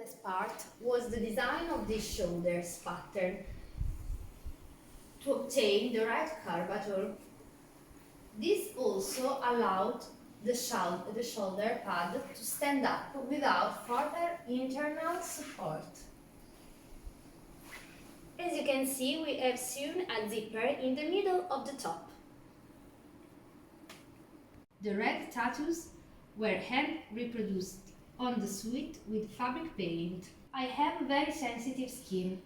toughest part was the design of the shoulders pattern to obtain the right curvature. This also allowed the shoulder pad to stand up without further internal support. As you can see, we have sewn a zipper in the middle of the top. The red tattoos were hand reproduced on the suit with fabric paint. I have very sensitive skin,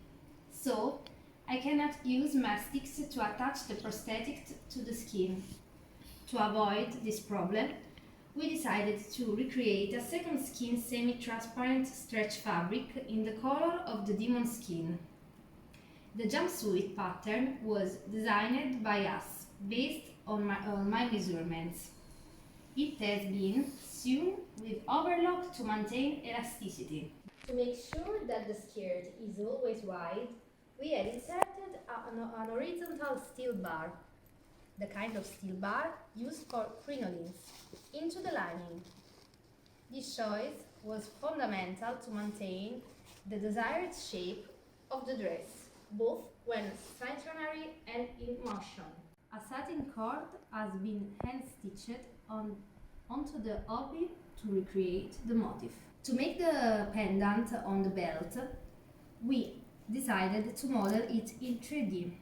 so I cannot use mastics to attach the prosthetic to the skin. To avoid this problem, we decided to recreate a second skin semi-transparent stretch fabric in the color of the demon skin. The jumpsuit pattern was designed by us based on my measurements. It has been sewn with overlock to maintain elasticity. To make sure that the skirt is always wide, we had inserted an horizontal steel bar, the kind of steel bar used for crinolines, into the lining. This choice was fundamental to maintain the desired shape of the dress, both when stationary and in motion. A satin cord has been hand-stitched onto the obi to recreate the motif. To make the pendant on the belt, we decided to model it in 3D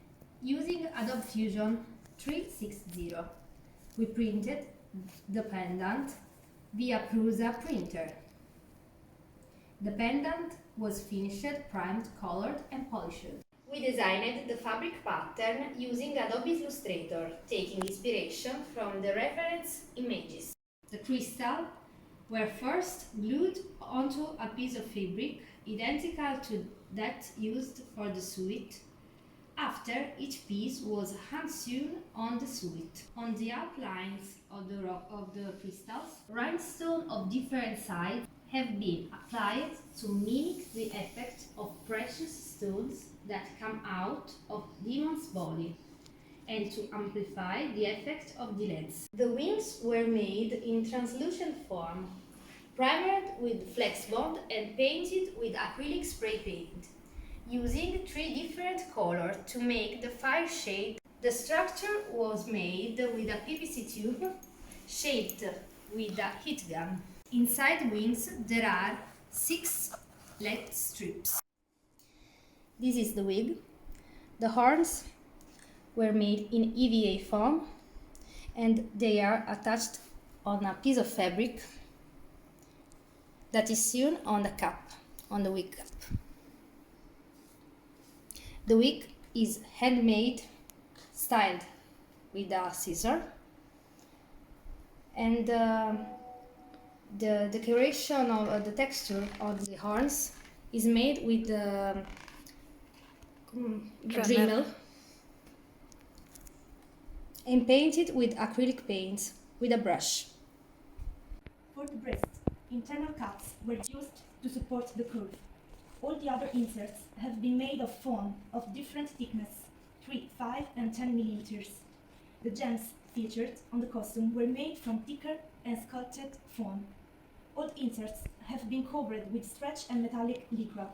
using Adobe Fusion 360. We printed the pendant via Prusa printer. The pendant was finished, primed, colored and polished. We designed the fabric pattern using Adobe Illustrator, taking inspiration from the reference images. The crystals were first glued onto a piece of fabric identical to that used for the suit. After, each piece was hand-sewn on the suit. On the outlines of the crystals, rhinestones of different sizes have been applied to mimic the effect of precious stones that come out of demon's body and to amplify the effect of the lens. The wings were made in translucent form, primered with flex bond and painted with acrylic spray paint, using 3 different colors to make the 5 shades. The structure was made with a PVC tube shaped with a heat gun. Inside the wings there are 6 LED strips. This is the wig. The horns were made in EVA foam and they are attached on a piece of fabric that is sewn on the cap, on the wig cap. The wig is handmade, styled with a scissor, and the decoration of the texture of the horns is made with Dremel and painted with acrylic paint with a brush. For the breast, internal cuts were used to support the curve. All the other inserts have been made of foam of different thickness, 3, 5 and 10 millimeters. The gems featured on the costume were made from thicker and sculpted foam. All inserts have been covered with stretch and metallic lycra.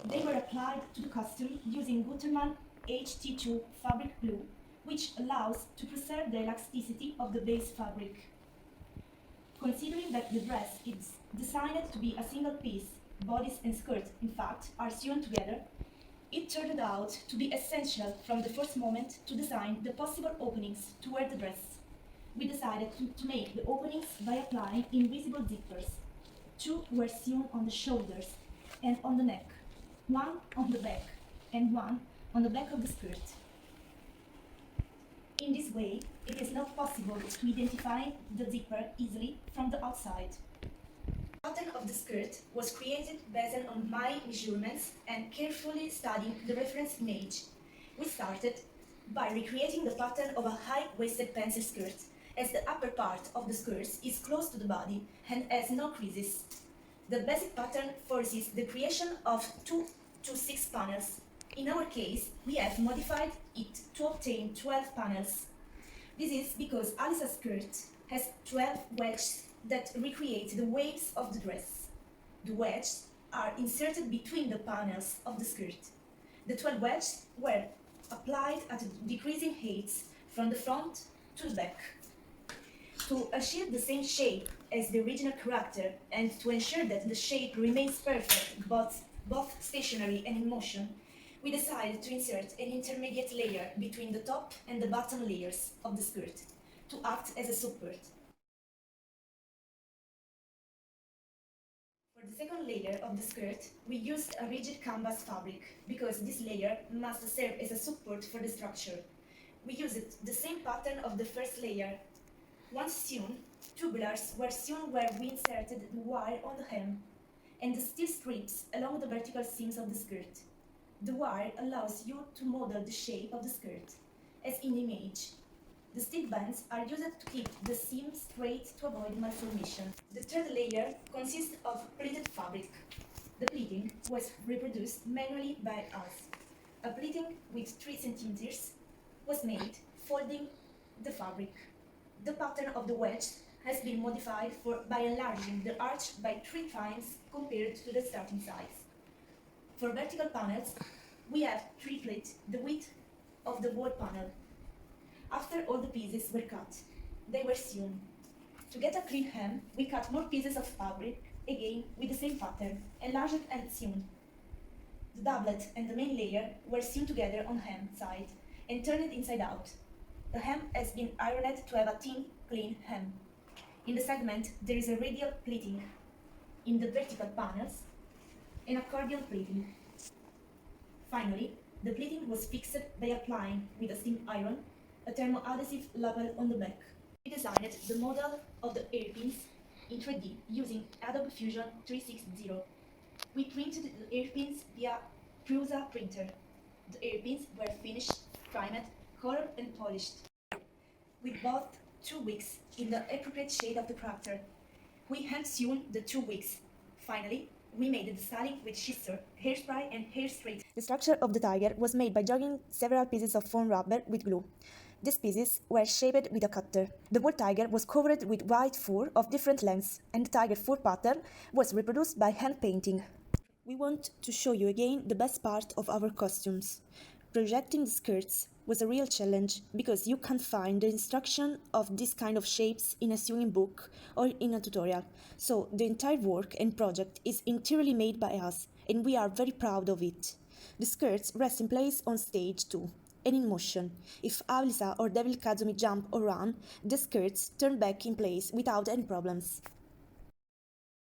They were applied to the costume using Gutermann HT2 fabric glue, which allows to preserve the elasticity of the base fabric. Considering that the dress is designed to be a single piece, bodice and skirt, in fact, are sewn together, it turned out to be essential from the first moment to design the possible openings to wear the dress. We decided to make the openings by applying invisible zippers. 2 were sewn on the shoulders and on the neck, 1 on the back, and 1 on the back of the skirt. In this way, it is not possible to identify the zipper easily from the outside. The pattern of the skirt was created based on my measurements and carefully studying the reference image. We started by recreating the pattern of a high-waisted pencil skirt, as the upper part of the skirt is close to the body and has no creases. The basic pattern foresees the creation of 2 to 6 panels. In our case, we have modified it to obtain 12 panels. This is because Alisa's skirt has 12 wedges that recreate the waves of the dress. The wedges are inserted between the panels of the skirt. The 12 wedges were applied at decreasing heights from the front to the back. To achieve the same shape as the original character and to ensure that the shape remains perfect both stationary and in motion, we decided to insert an intermediate layer between the top and the bottom layers of the skirt to act as a support. For the second layer of the skirt, we used a rigid canvas fabric because this layer must serve as a support for the structure. We used the same pattern of the first layer. Once sewn, tubulars were sewn where we inserted the wire on the hem and the steel strips along the vertical seams of the skirt. The wire allows you to model the shape of the skirt, as in the image. The steel bands are used to keep the seams straight to avoid malformation. The third layer consists of pleated fabric. The pleating was reproduced manually by us. A pleating with 3 centimeters was made, folding the fabric. The pattern of the wedge has been modified by enlarging the arch by 3 times compared to the starting size. For vertical panels, we have triplet the width of the wall panel. After all the pieces were cut, they were sewn. To get a clean hem, we cut more pieces of fabric, again with the same pattern, enlarged and sewn. The doublet and the main layer were sewn together on hem side and turned inside out. The hem has been ironed to have a thin, clean hem. In the segment, there is a radial pleating. In the vertical panels, an accordion pleating. Finally, the pleating was fixed by applying with a steam iron a thermoadhesive label on the back. We designed the model of the hairpins in 3D using Adobe Fusion 360. We printed the hairpins via Prusa printer. The hairpins were finished, primed, colored and polished. We bought 2 wigs in the appropriate shade of the character. We hand-sewn the 2 wigs. Finally, we made the styling with scissor, hairspray and hair straight. The structure of the tiger was made by joining several pieces of foam rubber with glue. These pieces were shaped with a cutter. The whole tiger was covered with white fur of different lengths, and the tiger fur pattern was reproduced by hand painting. We want to show you again the best part of our costumes. Projecting the skirts was a real challenge because you can't find the instruction of this kind of shapes in a sewing book or in a tutorial. So the entire work and project is entirely made by us, and we are very proud of it. The skirts rest in place on stage too, and in motion. If Alisa or Devil Kazumi jump or run, the skirts turn back in place without any problems.